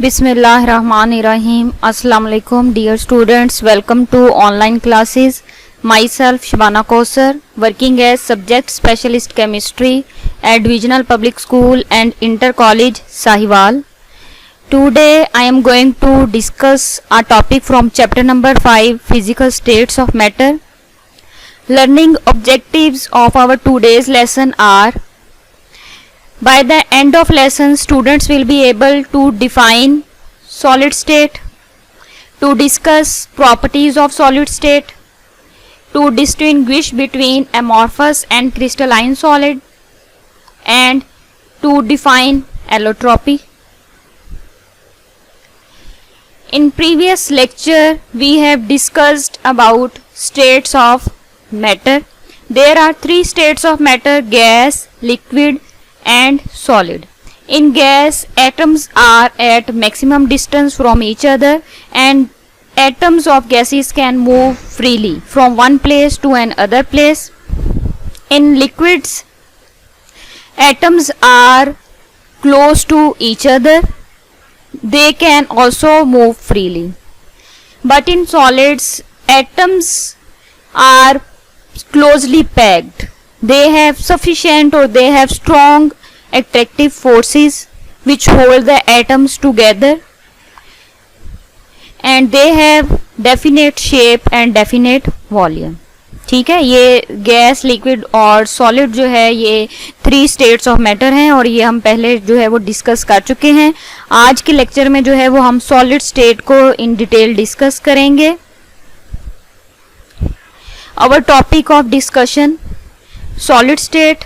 Bismillahirrahmanirrahim. Assalamu alaikum dear students. Welcome to online classes. Myself Shabana Kausar, working as subject specialist chemistry at Divisional Public School and Inter College Sahiwal. Today I am going to discuss a topic from chapter number 5, Physical States of Matter. Learning objectives of our today's lesson are: by the end of lesson, students will be able to define solid state, to discuss properties of solid state, to distinguish between amorphous and crystalline solid, and to define allotropy. In previous lecture, we have discussed about states of matter. There are three states of matter: gas, liquid, and solid. In gas, atoms are at maximum distance from each other, and atoms of gases can move freely from one place to another place. In liquids, atoms are close to each other. They can also move freely. But in solids, atoms are closely packed. They have sufficient or they have strong attractive forces which hold the atoms together, and they have definite shape and definite volume. ठीक है, ये gas, liquid और solid जो है ये three states of matter हैं, और ये हम पहले जो है वो डिस्कस कर चुके हैं. आज के लेक्चर में जो है वो हम सॉलिड स्टेट को इन डिटेल डिस्कस करेंगे. Our topic of discussion: solid state,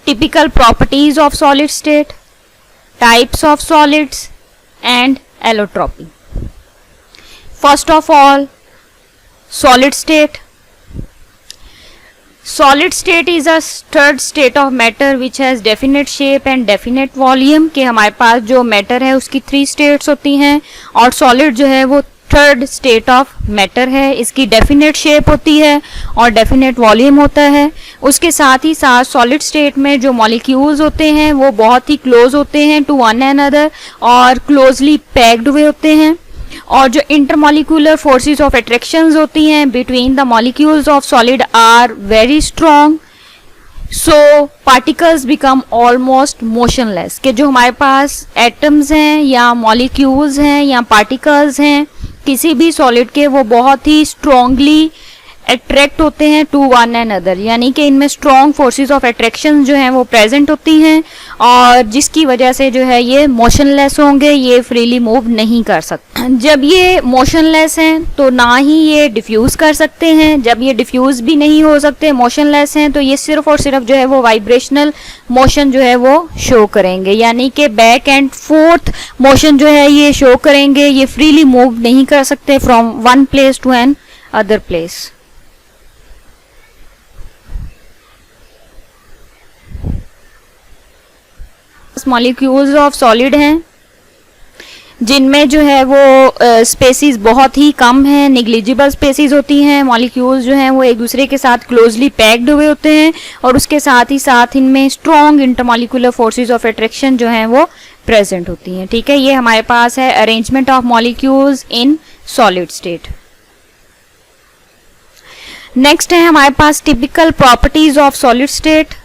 typical properties of solid state, types of solids, and allotropy. First of all, solid state. Solid state is a third state of matter which has definite shape and definite volume. कि हमारे पास जो matter है उसकी three states होती हैं, और solid जो है वो थर्ड स्टेट ऑफ मैटर है. इसकी डेफिनेट शेप होती है और डेफिनेट वॉल्यूम होता है. उसके साथ ही साथ सॉलिड स्टेट में जो मॉलिक्यूल्स होते हैं वो बहुत ही क्लोज होते हैं टू वन अनदर और क्लोजली पैक्ड हुए होते हैं, और जो इंटरमॉलिक्यूलर फोर्सेस ऑफ अट्रैक्शंस होती हैं between the molecules of solid are very strong. So particles become almost motionless. कि जो हमारे पास एटम्स हैं या मॉलिक्यूल्स हैं या पार्टिकल्स हैं किसी भी सॉलिड के, वो बहुत ही स्ट्रॉन्गली अट्रैक्ट होते हैं टू वन एंड अदर, यानी कि इनमें स्ट्रॉन्ग फोर्सेस ऑफ अट्रैक्शन जो हैं वो प्रेजेंट होती हैं, और जिसकी वजह से जो है ये मोशनलेस होंगे, ये फ्रीली मूव नहीं कर सकते. जब ये मोशनलेस हैं तो ना ही ये डिफ्यूज कर सकते हैं. जब ये डिफ्यूज भी नहीं हो सकते, मोशनलेस हैं, तो ये सिर्फ और सिर्फ जो है वो वाइब्रेशनल मोशन जो है वो शो करेंगे, यानी कि बैक एंड फोर्थ मोशन जो है ये शो करेंगे. ये फ्रीली मूव नहीं कर सकते from one place to another place. Molecules of solid हैं जिनमें जो है वो स्पेसीज बहुत ही कम हैं, निग्लिजिबल स्पेसीज होती हैं. मॉलिक्यूल्स जो हैं वो एक दूसरे के साथ क्लोजली पैक्ड हुए होते हैं, और उसके साथ ही साथ इनमें strong intermolecular forces of attraction जो हैं वो प्रेजेंट होती हैं. ठीक है, ये हमारे पास है arrangement of molecules in solid state. Next है हमारे पास typical properties of solid state.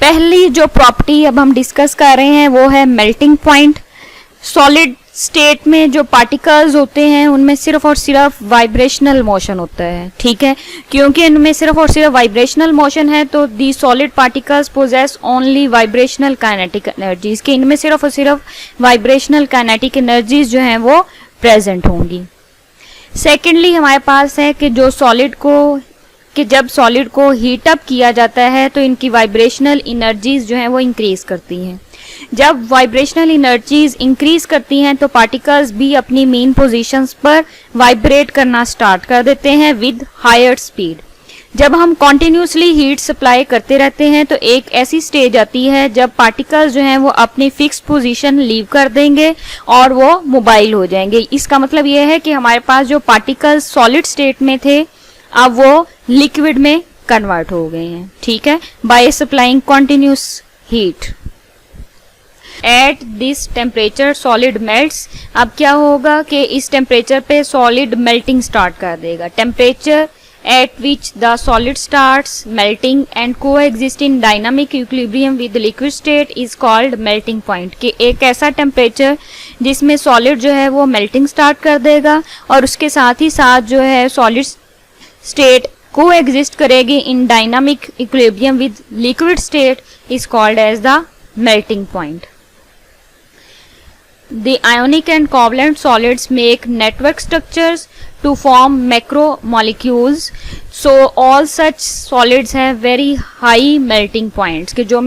पहली जो प्रॉपर्टी अब हम डिस्कस कर रहे हैं वो है मेल्टिंग पॉइंट. सॉलिड स्टेट में जो पार्टिकल्स होते हैं उनमें सिर्फ और सिर्फ वाइब्रेशनल मोशन होता है. ठीक है, क्योंकि इनमें सिर्फ और सिर्फ वाइब्रेशनल मोशन है तो the solid particles possess only vibrational kinetic energies. के इनमें सिर्फ और सिर्फ वाइब्रेशनल काइनेटिक एनर्जीज जो हैं वो प्रेजेंट होंगी. सेकेंडली हमारे पास है कि जो सॉलिड को जब सॉलिड को हीट अप किया जाता है तो इनकी वाइब्रेशनल एनर्जीज जो हैं वो इंक्रीज करती हैं. जब वाइब्रेशनल एनर्जीज इंक्रीज करती हैं तो पार्टिकल्स भी अपनी मेन पोजीशंस पर वाइब्रेट करना स्टार्ट कर देते हैं विद हायर स्पीड. जब हम कॉन्टिन्यूसली हीट सप्लाई करते रहते हैं तो एक ऐसी स्टेज आती है जब पार्टिकल्स जो हैं वो अपनी फिक्स पोजीशन लीव कर देंगे और वो मोबाइल हो जाएंगे. इसका मतलब ये है कि हमारे पास जो पार्टिकल्स सॉलिड स्टेट में थे अब वो लिक्विड में कन्वर्ट हो गए हैं. ठीक है, by supplying continuous heat. At this temperature solid melts. अब क्या होगा कि इस टेम्परेचर पे सॉलिड मेल्टिंग स्टार्ट कर देगा। Temperature at which the solid starts melting and coexist in dynamic equilibrium with the liquid state is called melting point। कि एक ऐसा टेम्परेचर जिसमें सॉलिड जो है वो मेल्टिंग स्टार्ट कर देगा और उसके साथ ही साथ जो है सॉलिड स्टेट coexist करेगी in dynamic equilibrium with liquid state is called as the melting point। The ionic and covalent solids make network structures to form macromolecules. So all such solids have very high melting points। कि जो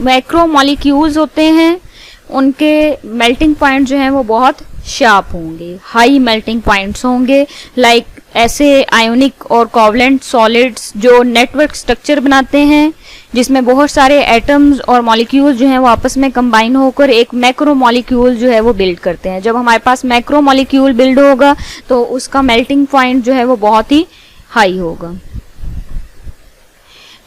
macromolecules होते हैं उनके melting point जो हैं वो बहुत sharp होंगे, हाई मेल्टिंग पॉइंट्स होंगे। लाइक ऐसे आयोनिक और कोवलेंट सॉलिड्स जो नेटवर्क स्ट्रक्चर बनाते हैं जिसमें बहुत सारे एटम्स और मॉलिक्यूल्स जो हैं वो आपस में कंबाइन होकर एक मैक्रो मॉलिक्यूल जो है वो बिल्ड करते हैं। जब हमारे पास मैक्रो मॉलिक्यूल बिल्ड होगा तो उसका मेल्टिंग पॉइंट जो है वो बहुत ही हाई होगा।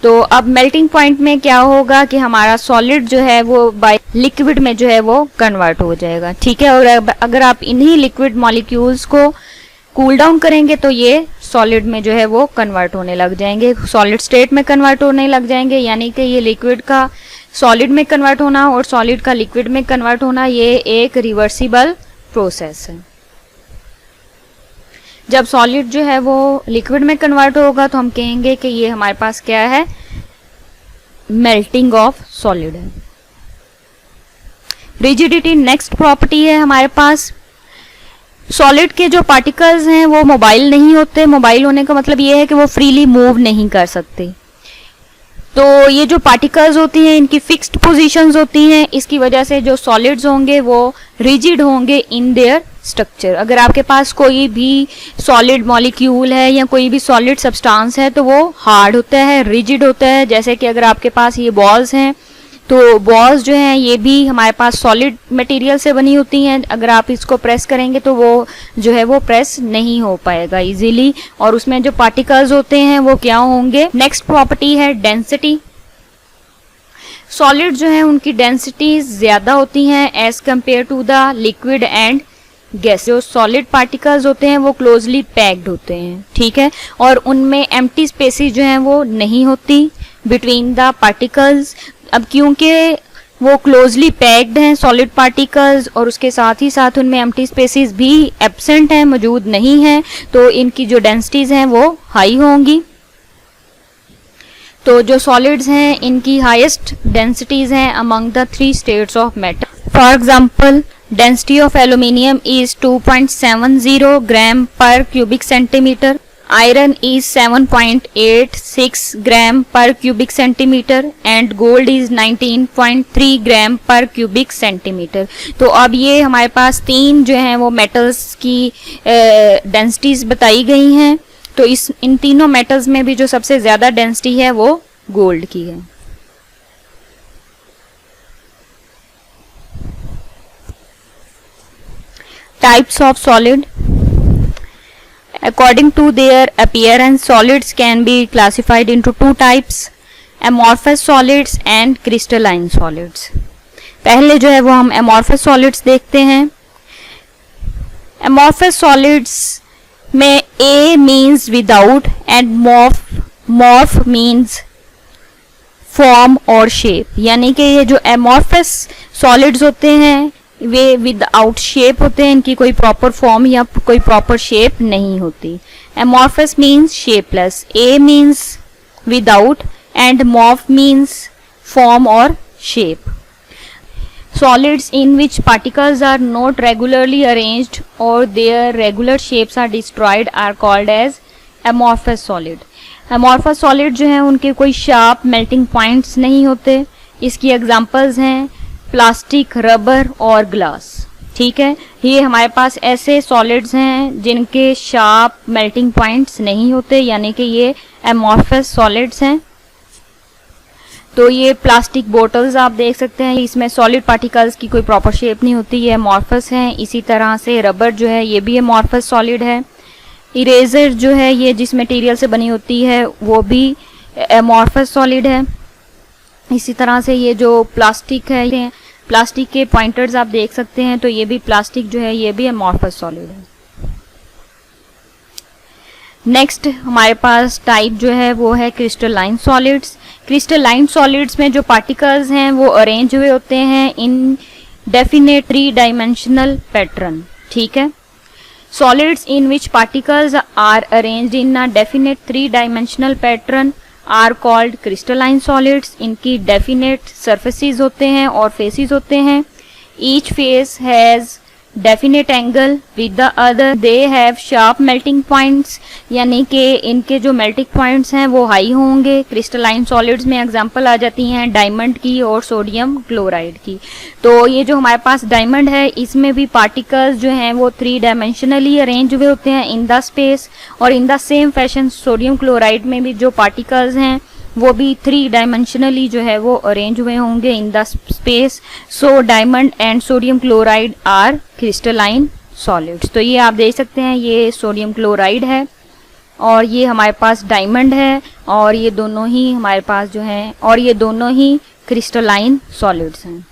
तो अब मेल्टिंग पॉइंट में क्या होगा कि हमारा सॉलिड जो है वो बाय लिक्विड में जो है वो कन्वर्ट हो जाएगा, ठीक है। और अगर आप इन्हीं लिक्विड मॉलिक्यूल्स को कूल डाउन करेंगे तो ये सॉलिड में जो है वो कन्वर्ट होने लग जाएंगे, सॉलिड स्टेट में कन्वर्ट होने लग जाएंगे। यानी कि ये लिक्विड का सॉलिड में कन्वर्ट होना और सॉलिड का लिक्विड में कन्वर्ट होना ये एक रिवर्सिबल प्रोसेस है। जब सॉलिड जो है वो लिक्विड में कन्वर्ट होगा तो हम कहेंगे कि ये हमारे पास क्या है, मेल्टिंग ऑफ सॉलिड है। रिजिडिटी नेक्स्ट प्रॉपर्टी है हमारे पास। सॉलिड के जो पार्टिकल्स हैं वो मोबाइल नहीं होते। मोबाइल होने का मतलब ये है कि वो फ्रीली मूव नहीं कर सकते। तो ये जो पार्टिकल्स होती हैं इनकी फिक्स्ड पोजीशंस होती हैं, इसकी वजह से जो सॉलिड्स होंगे वो रिजिड होंगे इन देयर स्ट्रक्चर। अगर आपके पास कोई भी सॉलिड मॉलिक्यूल है या कोई भी सॉलिड सब्सटेंस है तो वो हार्ड होता है, रिजिड होता है। जैसे कि अगर आपके पास ये बॉल्स हैं तो बॉल्स जो हैं ये भी हमारे पास सॉलिड मटेरियल से बनी होती हैं। अगर आप इसको प्रेस करेंगे तो वो जो है वो प्रेस नहीं हो पाएगा इजीली, और उसमें जो पार्टिकल्स होते हैं वो क्या होंगे। नेक्स्ट प्रॉपर्टी है डेंसिटी। सॉलिड जो है उनकी डेंसिटी ज्यादा होती हैं as compare to the liquid and gas. जो सॉलिड पार्टिकल्स होते हैं वो क्लोजली पैक्ड होते हैं, ठीक है, और उनमें एम्प्टी स्पेसेस जो हैं वो नहीं होती बिटवीन द पार्टिकल्स। अब क्योंकि वो क्लोजली पैक्ड हैं सॉलिड पार्टिकल्स और उसके साथ ही साथ उनमें एम्प्टी स्पेसेस भी एब्सेंट हैं, मौजूद नहीं हैं, तो इनकी जो डेंसिटीज हैं वो हाई होंगी। तो जो सॉलिड्स हैं इनकी हाईएस्ट डेंसिटीज हैं among the 3 states of matter. For example density of aluminium is 2.70 ग्राम पर cubic centimetre, iron is 7.86 gram per cubic centimeter and gold is 19.3 gram per cubic centimeter। तो अब ये हमारे पास 3 जो हैं वो मेटल्स की डेंसिटीज बताई गई हैं। तो इन तीनों मेटल्स में भी जो सबसे ज्यादा डेंसिटी है वो गोल्ड की है। Types of solid. According to their appearance, solids can be classified into 2 types, amorphous solids and crystalline solids। पहले जो है वो हम amorphous solids देखते हैं। amorphous solids में A means without and morph means form और shape। यानी कि ये जो amorphous solids होते हैं वे विदाउट शेप होते हैं, इनकी कोई प्रॉपर फॉर्म या कोई प्रॉपर शेप नहीं होती। Amorphous means shapeless, a means without and morph means form और shape. Solids in which particles are not regularly arranged और their regular shapes are destroyed are called as amorphous solid. Amorphous solid जो है उनके कोई sharp melting points नहीं होते। इसकी examples हैं प्लास्टिक, रबर और ग्लास, ठीक है। ये हमारे पास ऐसे सॉलिड्स हैं जिनके शार्प मेल्टिंग पॉइंट्स नहीं होते, यानी कि ये एमॉर्फस सॉलिड्स हैं। तो ये प्लास्टिक बोटल्स आप देख सकते हैं, इसमें सॉलिड पार्टिकल्स की कोई प्रॉपर शेप नहीं होती, ये एमॉर्फस हैं। इसी तरह से रबर जो है ये भी एमॉर्फस सॉलिड है। इरेजर जो है ये जिस मटेरियल से बनी होती है वो भी एमॉर्फस सॉलिड है। इसी तरह से ये जो प्लास्टिक है प्लास्टिक के पॉइंटर्स आप देख सकते हैं, तो ये भी प्लास्टिक जो है ये भी अमॉर्फस सॉलिड है। नेक्स्ट हमारे पास टाइप जो है वो है क्रिस्टलाइन सॉलिड्स। क्रिस्टलाइन सॉलिड्स में जो पार्टिकल्स हैं वो अरेंज हुए होते हैं इन डेफिनेट 3 डायमेंशनल पैटर्न, ठीक है। Solids in which particles are arranged in a definite 3 dimensional pattern are called crystalline solids. इनकी डेफिनेट सरफेसेस होते हैं और फेसेस होते हैं। Each face has definite angle with the other, they have sharp melting points, यानी कि इनके जो मेल्टिंग पॉइंट्स हैं वो हाई होंगे। क्रिस्टलाइन सॉलिड्स में एग्जांपल आ जाती हैं डायमंड की और सोडियम क्लोराइड की। तो ये जो हमारे पास डायमंड है इसमें भी पार्टिकल्स जो हैं वो 3 डायमेंशनली अरेंज हुए होते हैं इन द स्पेस, और in the same fashion sodium chloride में भी जो पार्टिकल्स हैं वो भी 3 डायमेंशनली जो है वो अरेंज हुए होंगे in the space. So diamond and sodium chloride are crystalline solids. तो ये आप देख सकते हैं ये सोडियम क्लोराइड है और ये हमारे पास डायमंड है, और ये दोनों ही हमारे पास जो हैं, और ये दोनों ही क्रिस्टलाइन सॉलिड्स हैं।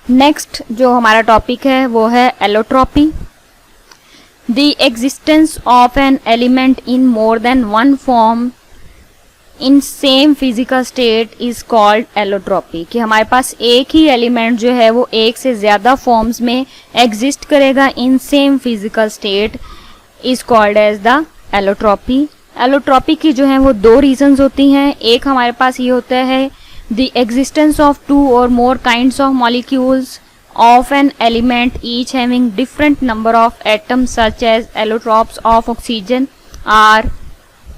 नेक्स्ट जो हमारा टॉपिक है वो है allotropy. The existence of an element in more than one form in same physical state is called allotropy। कि हमारे पास एक ही एलिमेंट जो है वो एक से ज़्यादा फॉर्म्स में एग्जिस्ट करेगा in same physical state is called as the allotropy. Allotropy की जो है वो 2 रीजंस होती हैं। एक हमारे पास ये होता है the existence of 2 or more kinds of molecules of an element each having different number of atoms such as allotropes of oxygen are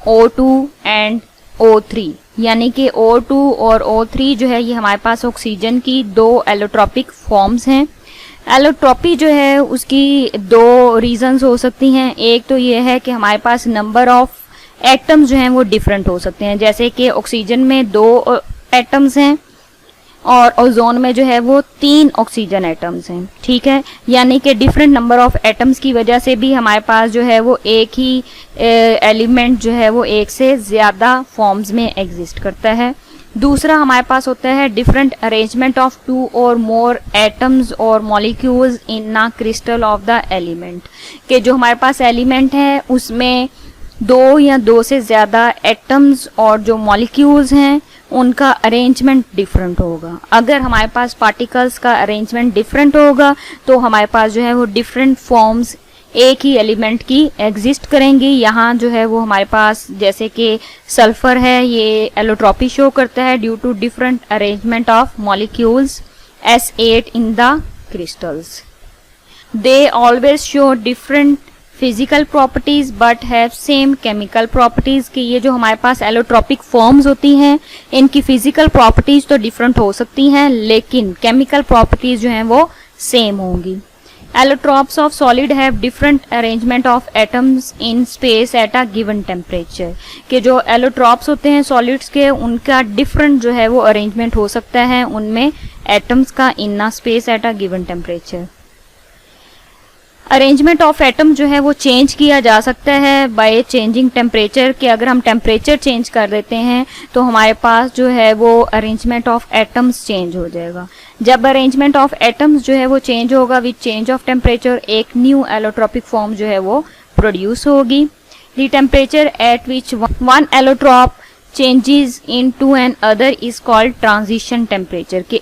O2 and O3। यानी कि O2 और O3 जो है ये हमारे पास ऑक्सीजन की 2 एलोट्रॉपिक फॉर्म्स हैं। Allotropy जो है उसकी 2 रीजंस हो सकती हैं। एक तो ये है कि हमारे पास नंबर ऑफ एटम्स जो हैं वो डिफरेंट हो सकते हैं, जैसे कि ऑक्सीजन में 2 एटम्स हैं और ओजोन में जो है वो 3 ऑक्सीजन एटम्स हैं, ठीक है। यानी कि डिफरेंट नंबर ऑफ एटम्स की वजह से भी हमारे पास जो है वो एक ही एलिमेंट जो है वो एक से ज़्यादा फॉर्म्स में एग्जिस्ट करता है। दूसरा हमारे पास होता है different arrangement of 2 or more atoms और molecules in a crystal of the element. कि जो हमारे पास एलिमेंट है उसमें 2 या 2 से ज़्यादा एटम्स और जो मॉलिक्यूल्स हैं उनका अरेंजमेंट डिफरेंट होगा। अगर हमारे पास पार्टिकल्स का अरेंजमेंट डिफरेंट होगा तो हमारे पास जो है वो डिफरेंट फॉर्म्स एक ही एलिमेंट की एग्जिस्ट करेंगी। यहाँ जो है वो हमारे पास जैसे कि सल्फर है, ये एलोट्रॉपी शो करता है due to different arrangement of molecules S8 in the crystals. They always show different physical properties but have same chemical properties. कि ये जो हमारे पास एलोट्रॉपिक फॉर्म्स होती हैं इनकी फिजिकल प्रॉपर्टीज तो डिफरेंट हो सकती हैं लेकिन केमिकल प्रॉपर्टीज जो हैं वो सेम होंगी। Allotropes of solid have different arrangement of atoms in space at a given temperature. कि जो एलोट्रॉप्स होते हैं सॉलिड्स के उनका डिफरेंट जो है वो अरेंजमेंट हो सकता है उनमें एटम्स का in a space at a given temperature. Arrangement of atom जो है वो चेंज किया जा सकता है बाय चेंजिंग टेम्परेचर। कि अगर हम टेम्परेचर चेंज कर देते हैं तो हमारे पास जो है वो अरेंजमेंट ऑफ एटम्स चेंज हो जाएगा। जब अरेंजमेंट ऑफ एटम्स जो है वो चेंज होगा विद चेंज ऑफ टेम्परेचर एक न्यू एलोट्रॉपिक फॉर्म जो है वो प्रोड्यूस होगी। The temperature at which one allotrope changes into another is called transition temperature. कि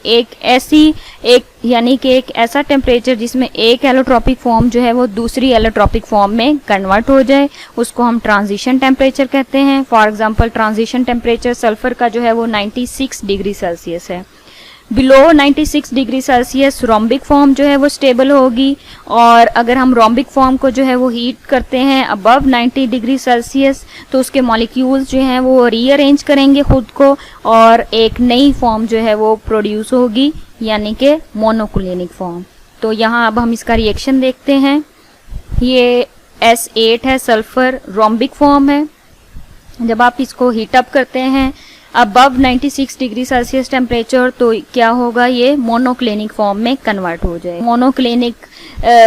यानी कि एक ऐसा टेम्परेचर जिसमें एक एलोट्रॉपिक फॉर्म जो है वो दूसरी एलोट्रॉपिक फॉर्म में कन्वर्ट हो जाए उसको हम ट्रांजिशन टेम्परेचर कहते हैं। For example transition temperature sulphur का जो है वो 96 डिग्री सेल्सियस है। Below 96 degree Celsius rhombic form जो है वो स्टेबल होगी, और अगर हम रोम्बिक फॉर्म को जो है वो हीट करते हैं अबव 90 डिग्री सेल्सियस तो उसके मॉलिक्यूल्स जो हैं वो रीअरेंज करेंगे खुद को और एक नई फॉर्म जो है वो प्रोड्यूस होगी यानी कि मोनोक्लिनिक फॉर्म। तो यहाँ अब हम इसका रिएक्शन देखते हैं। ये S8 है, सल्फर रोम्बिक फॉर्म है। जब आप इसको हीट अप करते हैं अबव 96 डिग्री सेल्सियस टेम्परेचर तो क्या होगा, ये मोनोक्लिनिक फॉर्म में कन्वर्ट हो जाए। मोनोक्लिनिक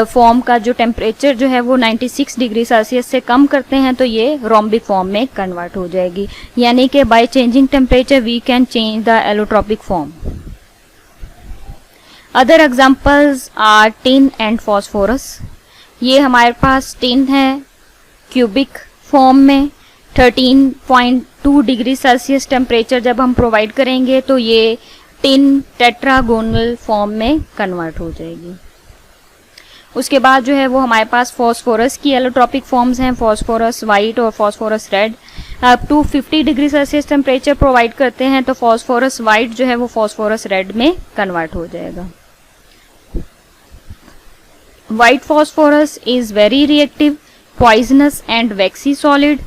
फॉर्म का जो टेम्परेचर जो है वो 96 डिग्री सेल्सियस से कम करते हैं तो ये रोम्बिक फॉर्म में कन्वर्ट हो जाएगी। यानी कि by changing temperature we can change the allotropic form. Other examples are tin and phosphorus. ये हमारे पास टिन है क्यूबिक फॉर्म में, 13.2 डिग्री सेल्सियस टेम्परेचर जब हम प्रोवाइड करेंगे तो ये टिन टेट्रागोनल फॉर्म में कन्वर्ट हो जाएगी। उसके बाद जो है वो हमारे पास फॉस्फोरस की एलोट्रॉपिक फॉर्म्स हैं, फॉस्फोरस वाइट और phosphorus red. Up to 50 degree Celsius temperature provide करते हैं तो फॉस्फोरस वाइट जो है वो फॉस्फोरस रेड में कन्वर्ट हो जाएगा। White phosphorus is very reactive, poisonous and waxy solid,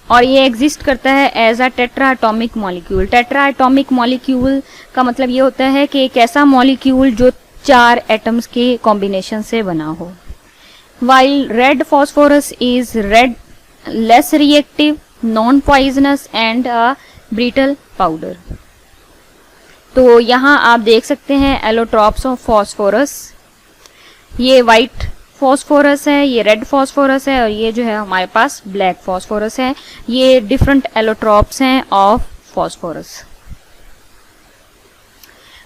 और ये एग्जिस्ट करता है as a tetra atomic molecule. Tetra atomic molecule का मतलब ये होता है कि एक ऐसा मॉलिक्यूल जो 4 एटम्स के कॉम्बिनेशन से बना हो। While red phosphorus is red, less reactive, non poisonous and a brittle powder. तो यहाँ आप देख सकते हैं एलोट्रॉप्स ऑफ फॉस्फोरस। ये वाइट फॉस्फोरस है, ये रेड फॉस्फोरस है और ये जो है हमारे पास ब्लैक फॉस्फोरस है। ये डिफरेंट एलोट्रॉप्स हैं ऑफ फॉस्फोरस।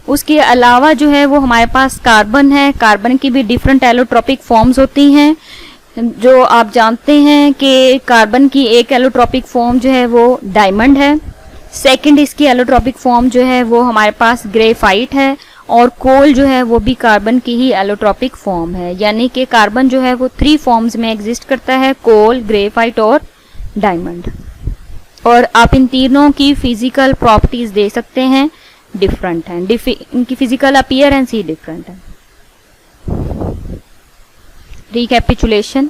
उसके अलावा जो है वो हमारे पास कार्बन है। कार्बन की भी डिफरेंट एलोट्रॉपिक फॉर्म्स होती हैं। जो आप जानते हैं कि कार्बन की एक एलोट्रॉपिक फॉर्म जो है वो डायमंड है। सेकंड इसकी एलोट्रॉपिक फॉर्म जो है वो हमारे पास ग्रेफाइट है, और कोल जो है वो भी कार्बन की ही एलोट्रॉपिक फॉर्म है। यानी कि कार्बन जो है वो 3 फॉर्म्स में एग्जिस्ट करता है, कोल, ग्रेफाइट और डायमंड। और आप इन तीनों की फिजिकल प्रॉपर्टीज दे सकते हैं, डिफरेंट हैं, इनकी फिजिकल अपीयरेंस ही डिफरेंट है। Recapitulation,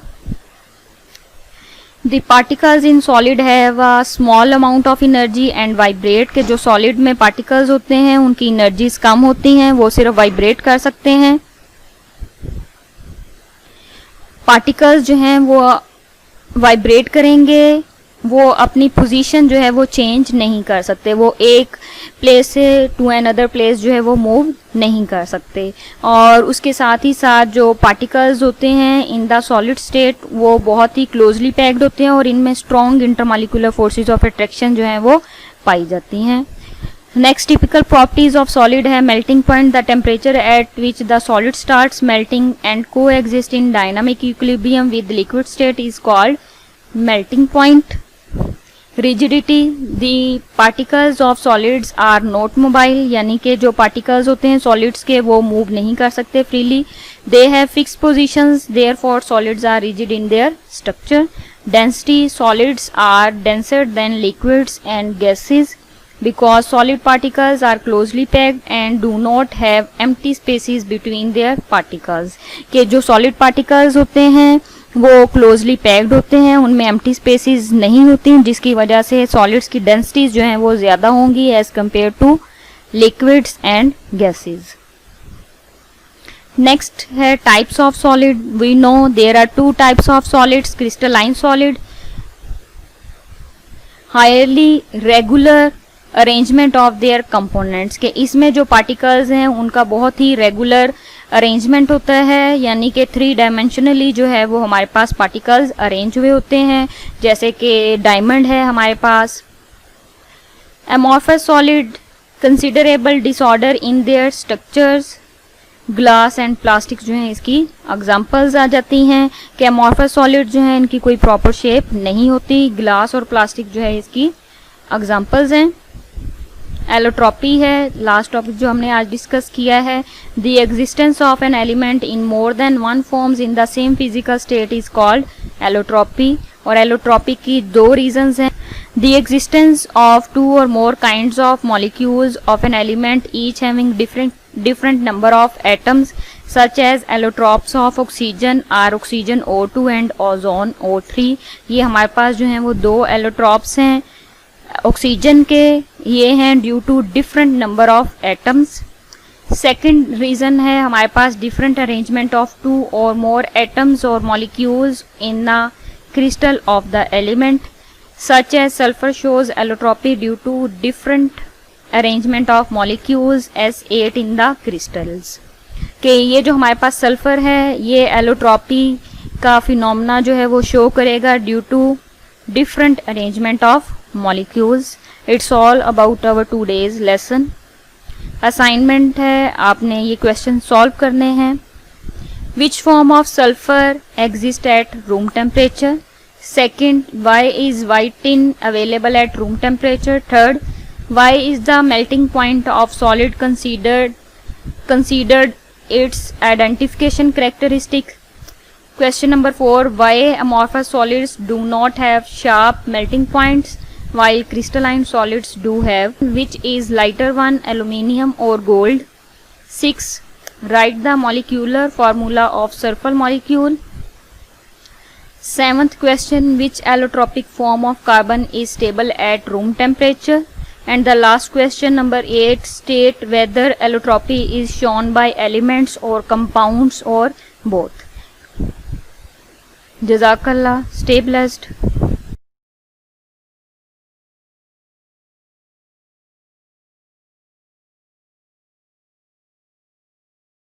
The particles in solid have a small amount of energy and vibrate, के जो solid में particles होते हैं उनकी energies कम होती हैं, वो सिर्फ vibrate कर सकते हैं। particles जो हैं वो vibrate करेंगे, वो अपनी पोजीशन जो है वो चेंज नहीं कर सकते, वो एक प्लेस से टू अनदर प्लेस जो है वो मूव नहीं कर सकते। और उसके साथ ही साथ जो पार्टिकल्स होते हैं इन द सॉलिड स्टेट वो बहुत ही क्लोजली पैक्ड होते हैं और इनमें strong intermolecular forces of attraction जो है वो पाई जाती हैं। Next typical properties of solid है melting point, the temperature at which the solid starts melting and coexist in dynamic equilibrium with liquid state is called melting point. Rigidity, the particles of solids are not mobile, यानी कि जो particles होते हैं solids के वो move नहीं कर सकते freely. They have fix positions, therefore solids are rigid in their structure. Density, solids are denser than liquids and gases because solid particles are closely packed and do not have empty spaces between their particles, के जो solid particles होते हैं वो closely packed होते हैं, उनमें empty spaces नहीं होती, जिसकी वजह से सॉलिड्स की डेंसिटीज जो हैं वो ज्यादा होंगी as compare to liquids and gases. Next है types of solid. We know there are 2 types of solids, crystalline solid, highly regular arrangement of their components, के इसमें जो पार्टिकल्स हैं उनका बहुत ही रेगुलर अरेंजमेंट होता है, यानी कि 3 डायमेंशनली जो है वो हमारे पास पार्टिकल्स अरेंज हुए होते हैं, जैसे कि डायमंड है हमारे पास। Amorphous solid, considerable disorder in their structures, glass and plastic जो है इसकी एग्जांपल्स आ जाती हैं कि एमॉर्फस सॉलिड जो है इनकी कोई प्रॉपर शेप नहीं होती, ग्लास और प्लास्टिक जो है इसकी एग्जांपल्स हैं। एलोट्रॉपी है लास्ट टॉपिक जो हमने आज डिस्कस किया है। The existence of an element in more than 1 forms in the same physical state is called allotropy, और एलोट्रॉपी की 2 रीजंस हैं। The existence of 2 or more kinds of molecules of an element each having different number of atoms such as allotropes of oxygen are oxygen O2 and ozone O3। ये हमारे पास जो हैं वो 2 allotropes हैं oxygen के, ये हैं due to different number of atoms. Second reason है हमारे पास different arrangement of 2 or more atoms or molecules in the crystal of the element such as sulfur shows allotropy due to different arrangement of molecules S8 in the crystals। कि ये जो हमारे पास sulphur है ये allotropy का phenomena जो है वो शो करेगा due to different arrangement of molecules। It's all about our today's lesson. Assignment है, आपने ये क्वेश्चन सॉल्व करने हैं। Which form of sulphur exist at room temperature? Second, why is white tin available at room temperature? Third, why is the melting point of solid considered its identification characteristic? Question number 4, why amorphous solids do not have sharp melting points while crystalline solids do have? Which is lighter one, aluminium or gold? 6, write the molecular formula of sulfur molecule. 7th question, which allotropic form of carbon is stable at room temperature? And the last question number 8, state whether allotropy is shown by elements or compounds or both. Jazakallah. Stay blessed.